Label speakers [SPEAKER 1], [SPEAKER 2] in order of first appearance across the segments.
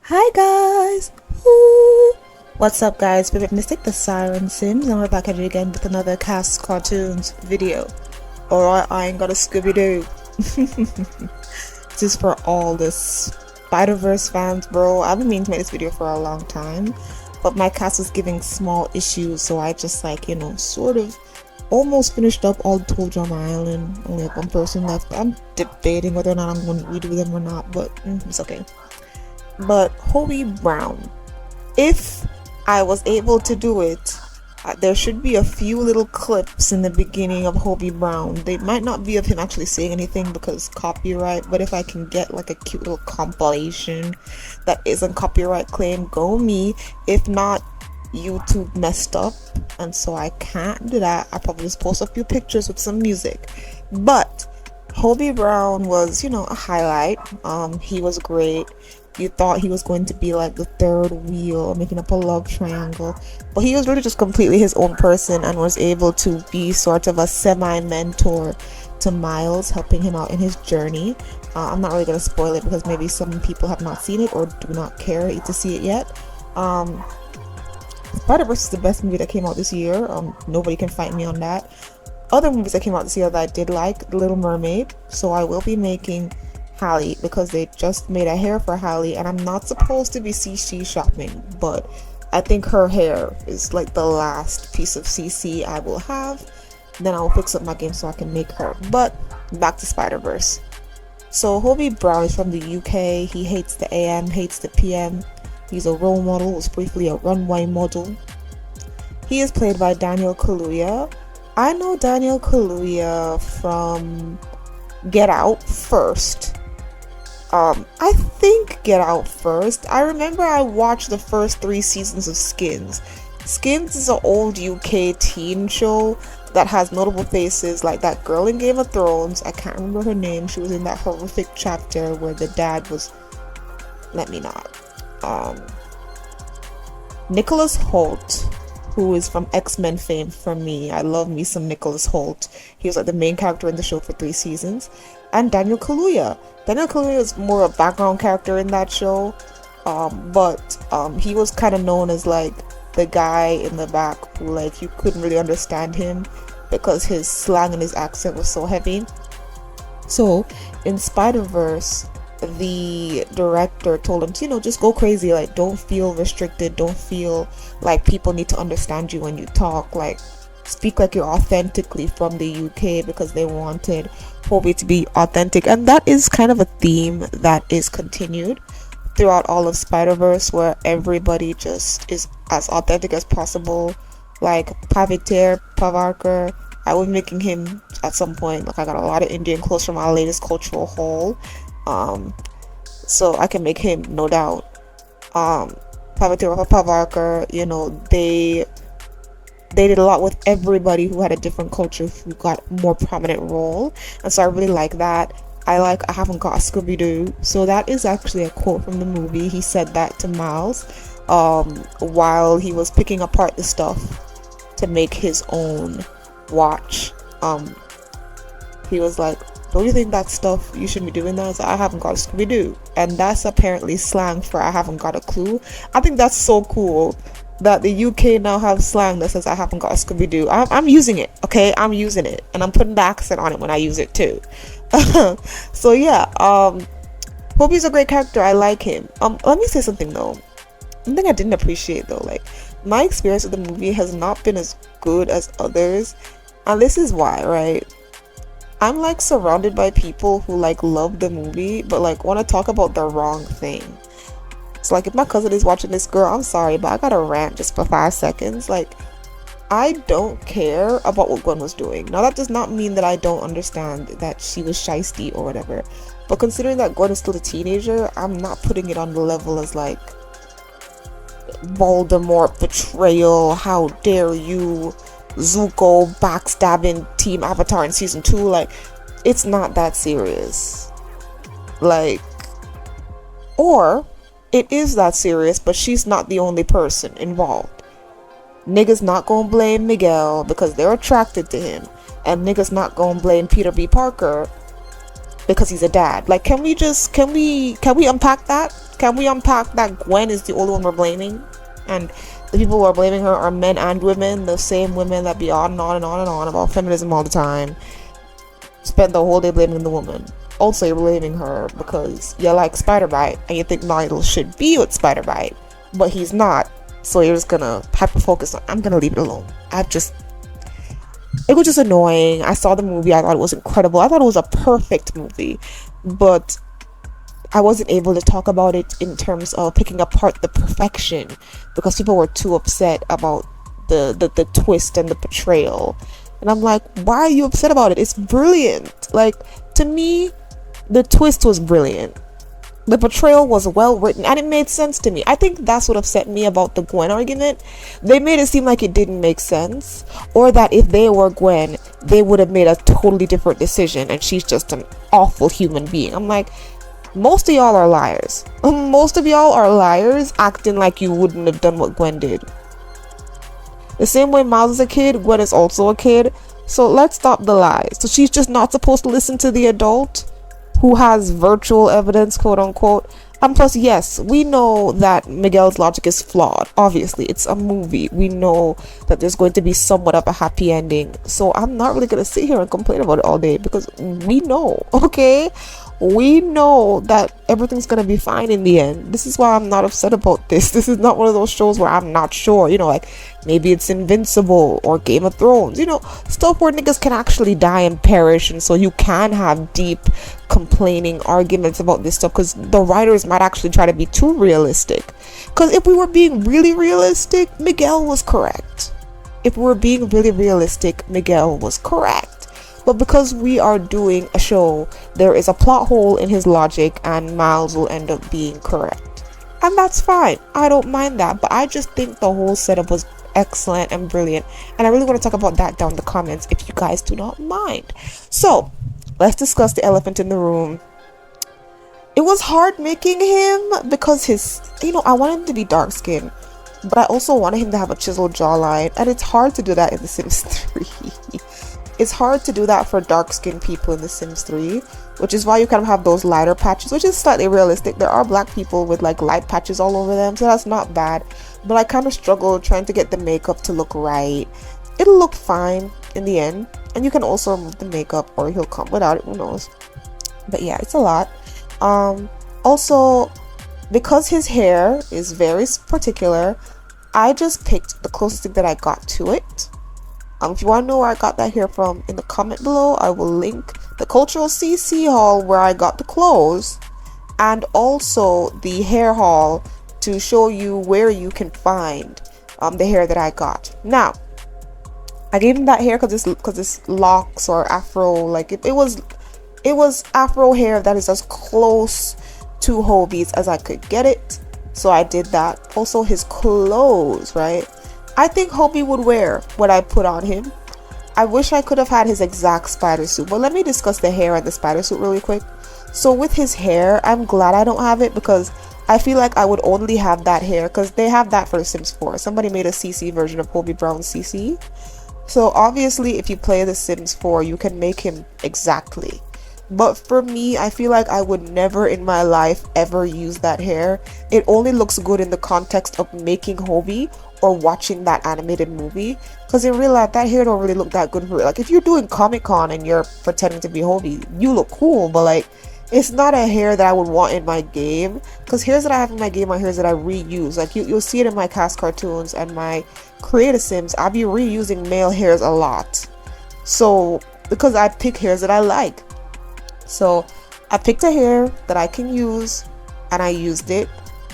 [SPEAKER 1] Hi guys! Woo! What's up guys? We're Mystic TheSirenSims and we're back at it again with another CAS cartoons video. Alright, I ain't got a Scooby-Doo. This is for all the Spiderverse fans, bro. I've been meaning to make this video for a long time, but my CAS was giving small issues, so I just sort of almost finished up all the Toads on my island. Only have one person left. I'm debating whether or not I'm going to redo them or not, but it's okay. But Hobie Brown, if I was able to do it, there should be a few little clips in the beginning of Hobie Brown. They might not be of him actually saying anything because copyright, but if I can get like a cute little compilation that isn't copyright claim, go me. If not, YouTube messed up and so I can't do that. I'll probably just post a few pictures with some music. But Hobie Brown was, a highlight. He was great. You thought he was going to be like the third wheel, making up a love triangle, but he was really just completely his own person and was able to be sort of a semi-mentor to Miles, helping him out in his journey. I'm not really going to spoil it because maybe some people have not seen it or do not care to see it yet. Spider-Verse is the best movie that came out this year. Nobody can fight me on that. Other movies that came out this year that I did like, The Little Mermaid, so I will be making Hallie because they just made a hair for Hallie, and I'm not supposed to be CC shopping, but I think her hair is like the last piece of CC I will have. Then I'll fix up my game so I can make her. But back to Spider-Verse. So Hobie Brown is from the UK. He hates the AM, hates the PM. He's a role model, was briefly a runway model. He is played by Daniel Kaluuya. I know Daniel Kaluuya from Get Out first. I think Get Out first. I remember I watched the first 3 seasons of Skins. Skins is an old UK teen show that has notable faces like that girl in Game of Thrones. I can't remember her name. She was in that horrific chapter where the dad was... Let me not. Nicholas Hoult, who is from X-Men fame for me. I love me some Nicholas Hoult. He was like the main character in the show for 3 seasons. And Daniel Kaluuya. Daniel Kaluuya is more a background character in that show, but he was kind of known as like the guy in the back who like you couldn't really understand him because his slang and his accent was so heavy. So in Spider-Verse, the director told him to, just go crazy, like don't feel restricted, don't feel like people need to understand you when you talk, like speak like you're authentically from the UK, because they wanted Hobie to be authentic. And that is kind of a theme that is continued throughout all of Spider-Verse, where everybody just is as authentic as possible. Like Paviter Pavarkar, I was making him at some point, like I got a lot of Indian clothes from our latest cultural haul, so I can make him, no doubt. Paviter Pavarkar, they did a lot with everybody who had a different culture who got a more prominent role, and so I really like that. I haven't got a Scooby-Doo, so that is actually a quote from the movie. He said that to Miles while he was picking apart the stuff to make his own watch. He was like, don't you think that stuff you should be doing that? So I haven't got a Scooby-Doo, and that's apparently slang for I haven't got a clue. I think that's so cool that the UK now have slang that says I haven't got a Scooby-Doo. I'm using it, okay? I'm using it, and I'm putting the accent on it when I use it too. So yeah, Hobie's a great character. I like him. Let me say something though. One thing I didn't appreciate though, like my experience with the movie has not been as good as others, and this is why, right? I'm like surrounded by people who like love the movie but like want to talk about the wrong thing. So like if my cousin is watching this, girl, I'm sorry, but I gotta rant just for 5 seconds. Like, I don't care about what Gwen was doing. Now that does not mean that I don't understand that she was shiesty or whatever, but considering that Gwen is still a teenager, I'm not putting it on the level as like Voldemort betrayal, how dare you, Zuko backstabbing Team Avatar in season 2. Like, it's not that serious. Like, or it is that serious, but she's not the only person involved. Niggas not gonna blame Miguel because they're attracted to him, and niggas not gonna blame Peter B. Parker because he's a dad. Like, can we unpack that? Can we unpack that Gwen is the only one we're blaming? And the people who are blaming her are men and women, the same women that be on and on and on and on about feminism all the time. Spend the whole day blaming the woman. Also, you're blaming her because you like Spider-Bite and you think Nigel should be with Spider-Bite, but he's not. So you're just gonna hyper-focus on, I'm gonna leave it alone. It was just annoying. I saw the movie, I thought it was incredible. I thought it was a perfect movie, but I wasn't able to talk about it in terms of picking apart the perfection because people were too upset about the twist and the portrayal. And I'm like, why are you upset about it? It's brilliant. Like, to me, the twist was brilliant. The portrayal was well written and it made sense to me. I think that's what upset me about the Gwen argument. They made it seem like it didn't make sense, or that if they were Gwen, they would have made a totally different decision and she's just an awful human being. I'm like, most of y'all are liars. Most of y'all are liars acting like you wouldn't have done what Gwen did. The same way Miles is a kid, Gwen is also a kid. So let's stop the lies. So she's just not supposed to listen to the adult who has virtual evidence, quote unquote. And plus, yes, we know that Miguel's logic is flawed. Obviously, it's a movie. We know that there's going to be somewhat of a happy ending. So I'm not really going to sit here and complain about it all day because we know, okay? We know that everything's going to be fine in the end. This is why I'm not upset about this. This is not one of those shows where I'm not sure, you know, like maybe it's Invincible or Game of Thrones, you know, stuff where niggas can actually die and perish. And so you can have deep complaining arguments about this stuff because the writers might actually try to be too realistic. Because if we were being really realistic, Miguel was correct. If we were being really realistic, Miguel was correct. But because we are doing a show, there is a plot hole in his logic and Miles will end up being correct. And that's fine. I don't mind that. But I just think the whole setup was excellent and brilliant. And I really want to talk about that down in the comments if you guys do not mind. So, let's discuss the elephant in the room. It was hard making him because I wanted him to be dark skinned. But I also wanted him to have a chiseled jawline. And it's hard to do that in The Sims 3. It's hard to do that for dark-skinned people in The Sims 3, which is why you kind of have those lighter patches, which is slightly realistic. There are black people with like light patches all over them, so that's not bad. But I kind of struggled trying to get the makeup to look right. It'll look fine in the end, and you can also remove the makeup or he'll come without it, who knows. But yeah, it's a lot. Also, because his hair is very particular, I just picked the closest thing that I got to it. If you want to know where I got that hair from, in the comment below, I will link the Cultural CC haul where I got the clothes and also the hair haul to show you where you can find the hair that I got. Now, I gave him that hair because it's locks or afro, like it was afro hair that is as close to Hobie's as I could get it. So I did that. Also his clothes, right? I think Hobie would wear what I put on him. I wish I could have had his exact spider suit, but let me discuss the hair and the spider suit really quick. So with his hair, I'm glad I don't have it because I feel like I would only have that hair because they have that for The Sims 4. Somebody made a CC version of Hobie Brown's CC. So obviously if you play The Sims 4, you can make him exactly. But for me, I feel like I would never in my life ever use that hair. It only looks good in the context of making Hobie or watching that animated movie, because in real life that hair don't really look that good for it. Like if you're doing Comic-Con and you're pretending to be Hobie, you look cool, but like it's not a hair that I would want in my game, because hairs that I have in my game are hairs that I reuse. Like you'll see it in my CAS cartoons and my Create a Sims, I'll be reusing male hairs a lot. So because I pick hairs that I like. So I picked a hair that I can use and I used it.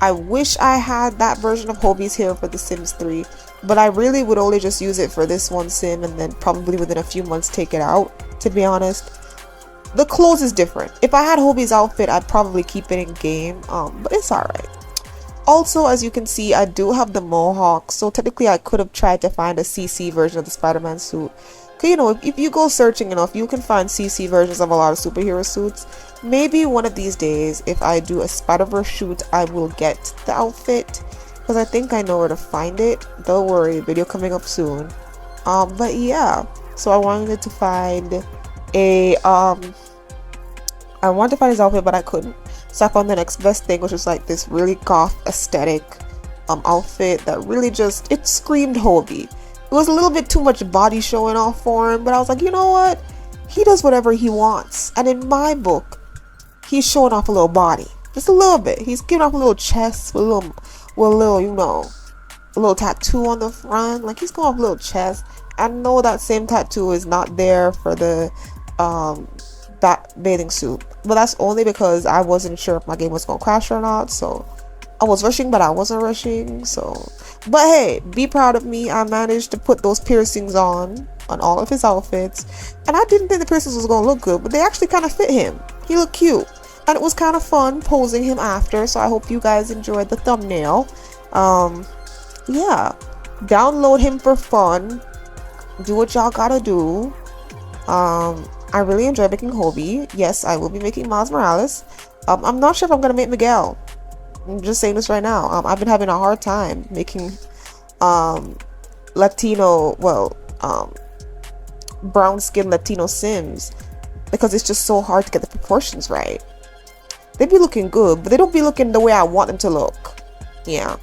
[SPEAKER 1] I wish I had that version of Hobie's hair for The Sims 3, but I really would only just use it for this one sim and then probably within a few months take it out, to be honest. The clothes is different. If I had Hobie's outfit, I'd probably keep it in game, but it's alright. Also, as you can see, I do have the mohawk, so technically I could have tried to find a CC version of the Spider-Man suit. Because, you know, if you go searching enough, you can find CC versions of a lot of superhero suits. Maybe one of these days, if I do a Spiderverse shoot, I will get the outfit. Because I think I know where to find it. Don't worry, video coming up soon. But yeah. So I wanted to find a I wanted to find his outfit, but I couldn't. So I found the next best thing, which was like this really goth aesthetic outfit that really just, it screamed Hobie. It was a little bit too much body showing off for him, but I was like, you know what? He does whatever he wants. And in my book, he's showing off a little body. Just a little bit. He's giving off a little chest with a little, you know, a little tattoo on the front. Like, he's going off a little chest. I know that same tattoo is not there for the that bathing suit, but that's only because I wasn't sure if my game was gonna crash or not. So I was rushing, but I wasn't rushing. So, but hey, be proud of me. I managed to put those piercings on all of his outfits, and I didn't think the piercings was gonna look good, but they actually kind of fit him. He looked cute, and it was kind of fun posing him after. So I hope you guys enjoyed the thumbnail. Yeah, download him for fun. Do what y'all gotta do. I really enjoy making Hobie. Yes, I will be making Miles Morales. I'm not sure if I'm gonna make Miguel. I'm just saying this right now. I've been having a hard time making brown skin Latino Sims, because it's just so hard to get the proportions right. They be looking good, but they don't be looking the way I want them to look. Yeah,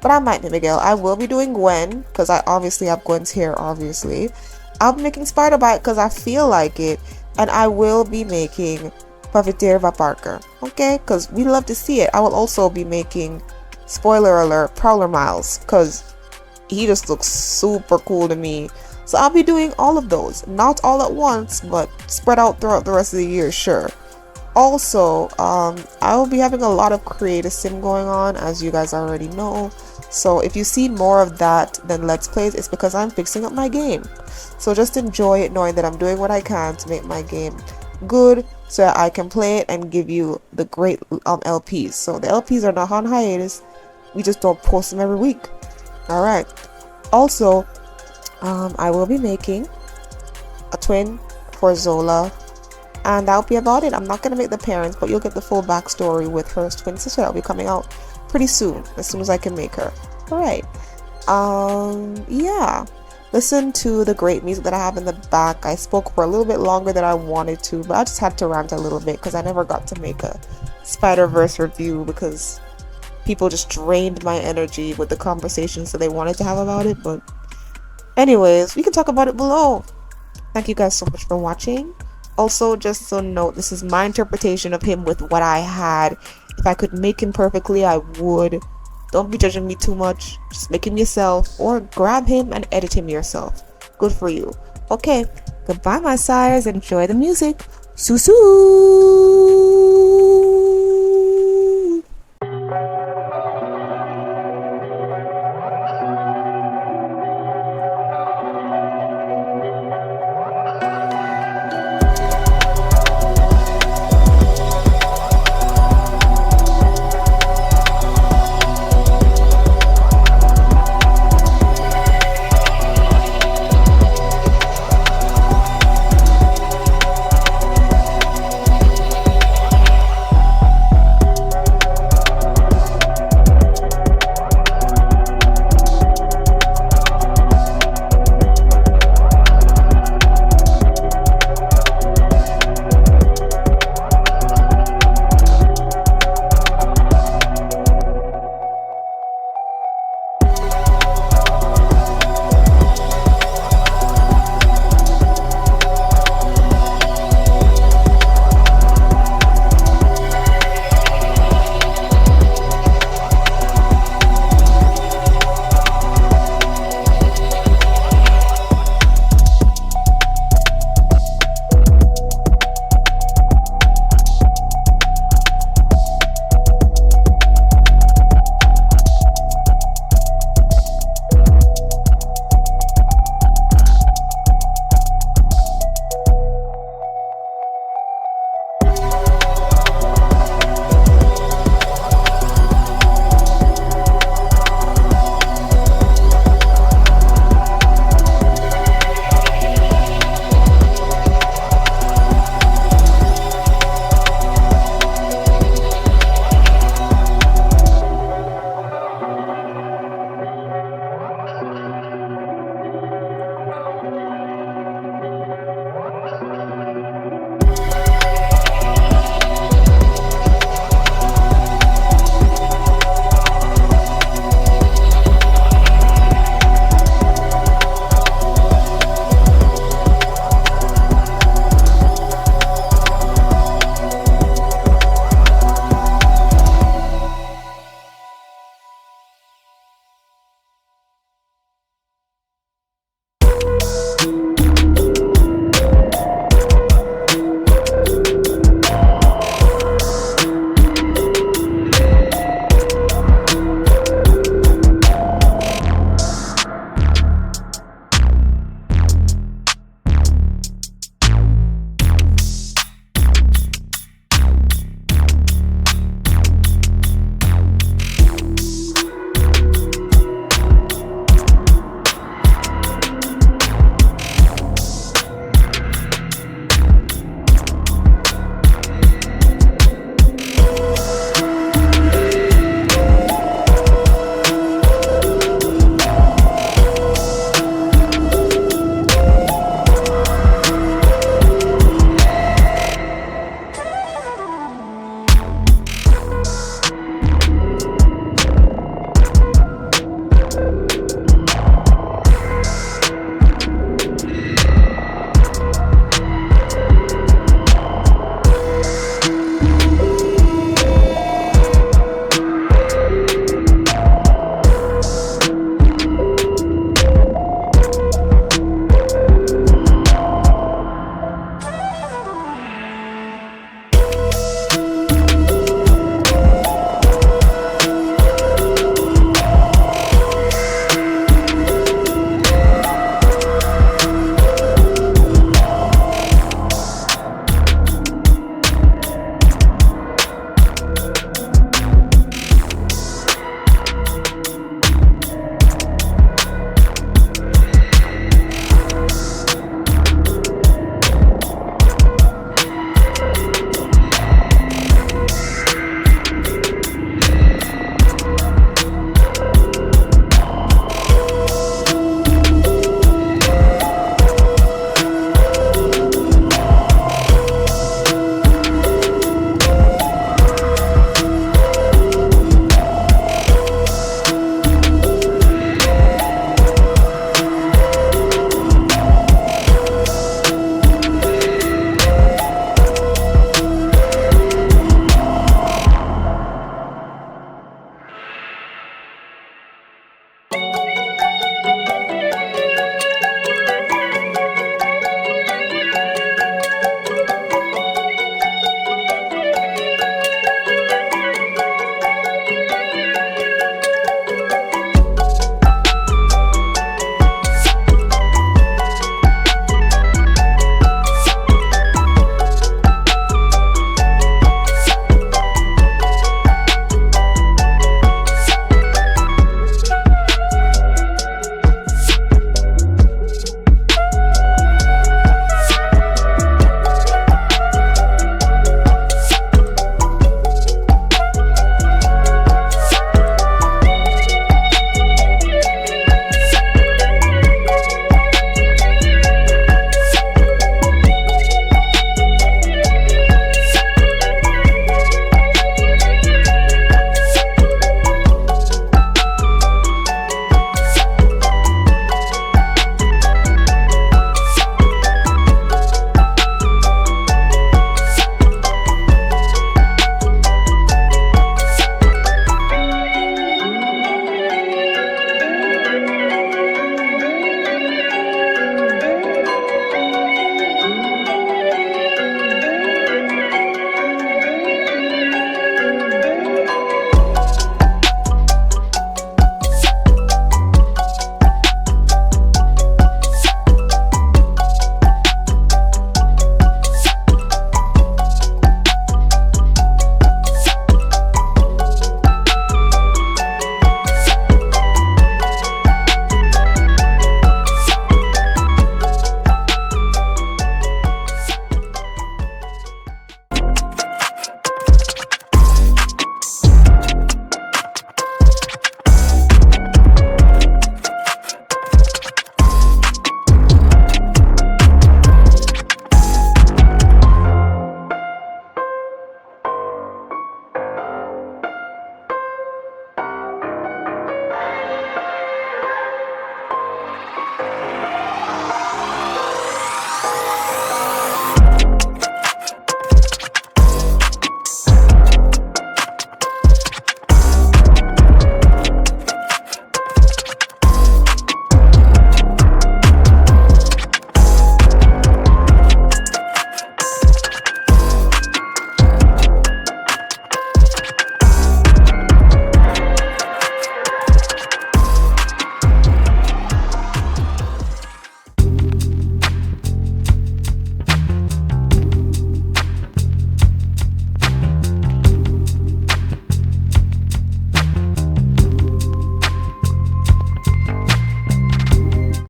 [SPEAKER 1] but I might be Miguel. I will be doing Gwen, because I obviously have Gwen's hair, obviously. I'll be making Spider-Bite because I feel like it, and I will be making Puppeteer Parker, okay, because we love to see it. I will also be making, spoiler alert, Prowler Miles, because he just looks super cool to me. So I'll be doing all of those, not all at once, but spread out throughout the rest of the year, sure. Also, I will be having a lot of creative sim going on, as you guys already know. So if you see more of that than Let's Plays, it's because I'm fixing up my game. So just enjoy it, knowing that I'm doing what I can to make my game good, so that I can play it and give you the great LPs. So the LPs are not on hiatus. We just don't post them every week. Alright. Also, I will be making a twin for Zola, and that'll be about it. I'm not going to make the parents, but you'll get the full backstory with her twin sister. That'll be coming out pretty soon as I can make her. Alright. Yeah. Listen to the great music that I have in the back. I spoke for a little bit longer than I wanted to, but I just had to rant a little bit because I never got to make a Spider-Verse review because people just drained my energy with the conversations that they wanted to have about it. But anyways, we can talk about it below. Thank you guys so much for watching. Also, just so note, this is my interpretation of him with what I had. If I could make him perfectly, I would. Don't be judging me too much. Just make him yourself, or grab him and edit him yourself. Good for you. Okay, goodbye my sires. Enjoy the music. Sue.